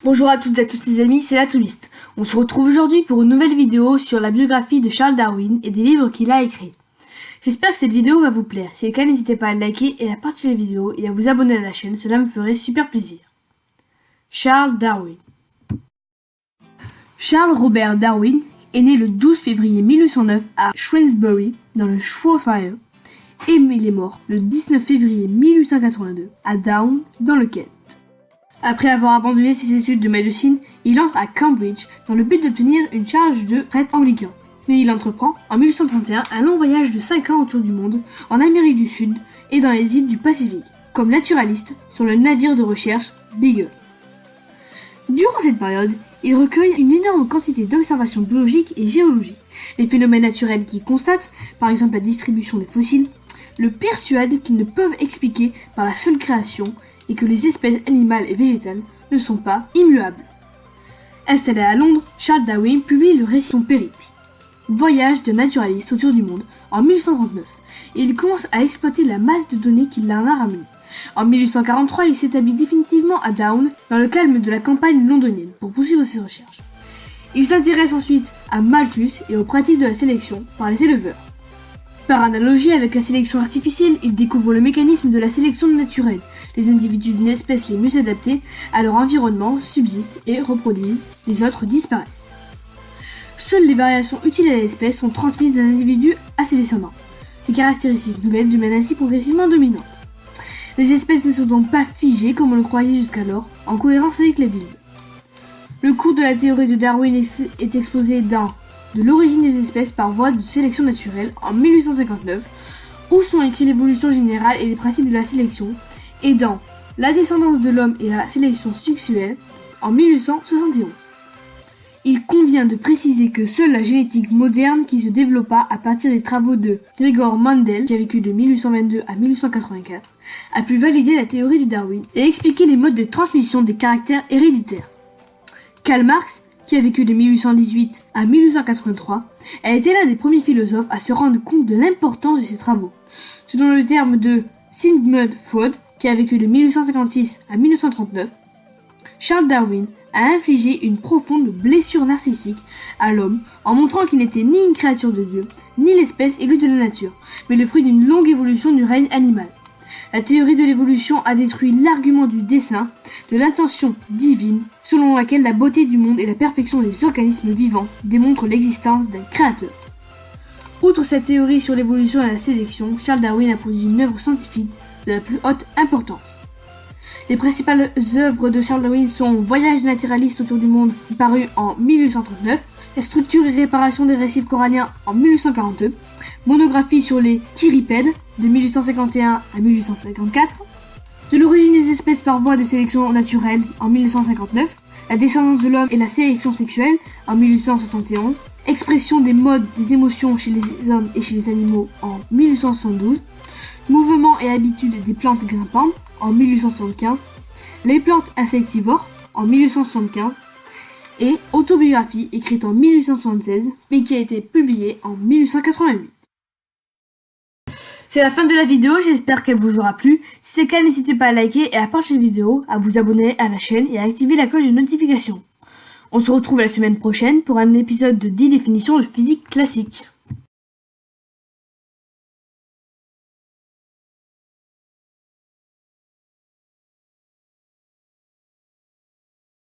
Bonjour à toutes et à tous les amis, c'est la Toolist. On se retrouve aujourd'hui pour une nouvelle vidéo sur la biographie de Charles Darwin et des livres qu'il a écrits. J'espère que cette vidéo va vous plaire. Si c'est le cas, n'hésitez pas à liker et à partager la vidéo et à vous abonner à la chaîne, cela me ferait super plaisir. Charles Darwin. Charles Robert Darwin est né le 12 février 1809 à Shrewsbury, dans le Shropshire, et il est mort le 19 février 1882 à Down, dans le Kent. Après avoir abandonné ses études de médecine, il entre à Cambridge dans le but d'obtenir une charge de prêtre anglican. Mais il entreprend, en 1831, un long voyage de 5 ans autour du monde, en Amérique du Sud et dans les îles du Pacifique, comme naturaliste sur le navire de recherche Beagle. Durant cette période, il recueille une énorme quantité d'observations biologiques et géologiques. Les phénomènes naturels qu'il constate, par exemple la distribution des fossiles, le persuadent qu'ils ne peuvent expliquer par la seule création et que les espèces animales et végétales ne sont pas immuables. Installé à Londres, Charles Darwin publie le récit de son périple, Voyage d'un naturaliste autour du monde, en 1839, et il commence à exploiter la masse de données qu'il en a ramenée. En 1843, il s'établit définitivement à Down, dans le calme de la campagne londonienne, pour poursuivre ses recherches. Il s'intéresse ensuite à Malthus et aux pratiques de la sélection par les éleveurs. Par analogie avec la sélection artificielle, il découvre le mécanisme de la sélection naturelle. Les individus d'une espèce les mieux adaptés à leur environnement subsistent et reproduisent, les autres disparaissent. Seules les variations utiles à l'espèce sont transmises d'un individu à ses descendants. Ces caractéristiques nouvelles deviennent ainsi progressivement dominantes. Les espèces ne sont donc pas figées comme on le croyait jusqu'alors, en cohérence avec la vie. Le cours de la théorie de Darwin est exposé dans De l'origine des espèces par voie de sélection naturelle en 1859, où sont écrits l'évolution générale et les principes de la sélection, et dans La descendance de l'homme et la sélection sexuelle en 1871. Il convient de préciser que seule la génétique moderne qui se développa à partir des travaux de Gregor Mendel, qui a vécu de 1822 à 1884, a pu valider la théorie de Darwin et expliquer les modes de transmission des caractères héréditaires. Karl Marx, qui a vécu de 1818 à 1883, a été l'un des premiers philosophes à se rendre compte de l'importance de ses travaux. Selon le terme de Sigmund Freud, qui a vécu de 1856 à 1939, Charles Darwin a infligé une profonde blessure narcissique à l'homme en montrant qu'il n'était ni une créature de Dieu, ni l'espèce élue de la nature, mais le fruit d'une longue évolution du règne animal. La théorie de l'évolution a détruit l'argument du dessein, de l'intention divine, selon laquelle la beauté du monde et la perfection des organismes vivants démontrent l'existence d'un créateur. Outre cette théorie sur l'évolution et la sélection, Charles Darwin a produit une œuvre scientifique de la plus haute importance. Les principales œuvres de Charles Darwin sont Voyage d'un naturaliste autour du monde, paru en 1839, La structure et réparation des récifs coralliens en 1842, Monographie sur les Quiripèdes de 1851 à 1854, De l'origine des espèces par voie de sélection naturelle en 1859, La descendance de l'homme et la sélection sexuelle en 1871, Expression des modes des émotions chez les hommes et chez les animaux en 1872, Mouvements et habitudes des plantes grimpantes en 1875, Les plantes insectivores en 1875 et Autobiographie écrite en 1876 mais qui a été publiée en 1888. C'est la fin de la vidéo, j'espère qu'elle vous aura plu. Si c'est le cas, n'hésitez pas à liker et à partager la vidéo, à vous abonner à la chaîne et à activer la cloche de notification. On se retrouve la semaine prochaine pour un épisode de 10 définitions de physique classique.